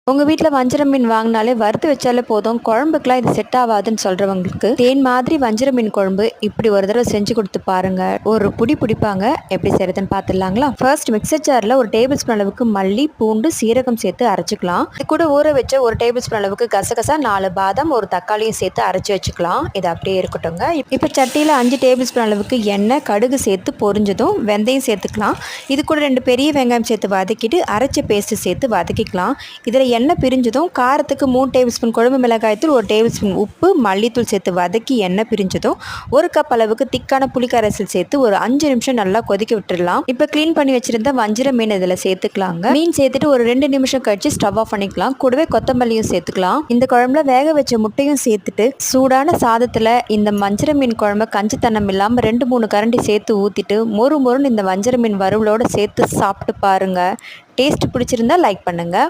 உங்கள் வீட்டில் வஞ்சர மீன் வாங்கினாலே வறுத்து வச்சாலே போதும், குழம்புக்கெலாம் இது செட் ஆகாதுன்னு சொல்கிறவங்களுக்கு தேன் மாதிரி வஞ்சர மீன் குழம்பு இப்படி ஒரு தடவை செஞ்சு கொடுத்து பாருங்கள். ஒரு புடி பிடிப்பாங்க. எப்படி செய்கிறதுன்னு பார்த்துடலாங்களா? ஃபர்ஸ்ட் மிக்சர் ஜாரில் ஒரு டேபிள் ஸ்பூன் அளவுக்கு மல்லி, பூண்டு, சீரகம் சேர்த்து அரைச்சிக்கலாம். இது கூட ஊற வச்ச ஒரு டேபிள் ஸ்பூன் அளவுக்கு கசகசா, 4 பாதாம், ஒரு தக்காளியும் சேர்த்து அரைச்சி வச்சுக்கலாம். இது அப்படியே இருக்கட்டும்ங்க. இப்போ சட்டியில் 5 டேபிள் ஸ்பூன் அளவுக்கு எண்ணெய், கடுகு சேர்த்து பொரிஞ்சதும் வெந்தயம் சேர்த்துக்கலாம். இது கூட 2 பெரிய வெங்காயம் சேர்த்து வதக்கிட்டு அரைச்ச பேஸ்ட்டு சேர்த்து வதக்கிக்கலாம். இதில் எண்ணெய் பிரிஞ்சதும் காரத்துக்கு 3 டேபிள் ஸ்பூன் குழம்பு மிளகாய்த்தூள், 1 டேபிள் ஸ்பூன் உப்பு, மல்லித்தூள் சேர்த்து வதக்கி எண்ணெய் பிரிஞ்சதும் 1 கப் அளவுக்கு திக்கான புளிக்கரைசல் சேர்த்து ஒரு 5 நிமிஷம் நல்லா கொதிக்க விட்டுடலாம். இப்போ க்ளீன் பண்ணி வச்சிருந்த வஞ்சிர மீன் இதில் சேர்த்துக்கலாங்க. மீன் சேர்த்துட்டு ஒரு 2 நிமிஷம் கழிச்சு ஸ்டவ் ஆஃப் பண்ணிக்கலாம். கூடவே கொத்தமல்லியும் சேர்த்துக்கலாம். இந்த குழம்புல வேக வச்ச முட்டையும் சேர்த்துட்டு சூடான சாதத்தில் இந்த வஞ்சிர மீன் குழம்பு கஞ்சித்தனம் இல்லாமல் 2-3 கரண்டி சேர்த்து ஊற்றிட்டு மொறு மொறுன்னு இந்த வஞ்சிர மீன் வறுவலோடு சேர்த்து சாப்பிட்டு பாருங்கள். டேஸ்ட் பிடிச்சிருந்தா லைக் பண்ணுங்கள்.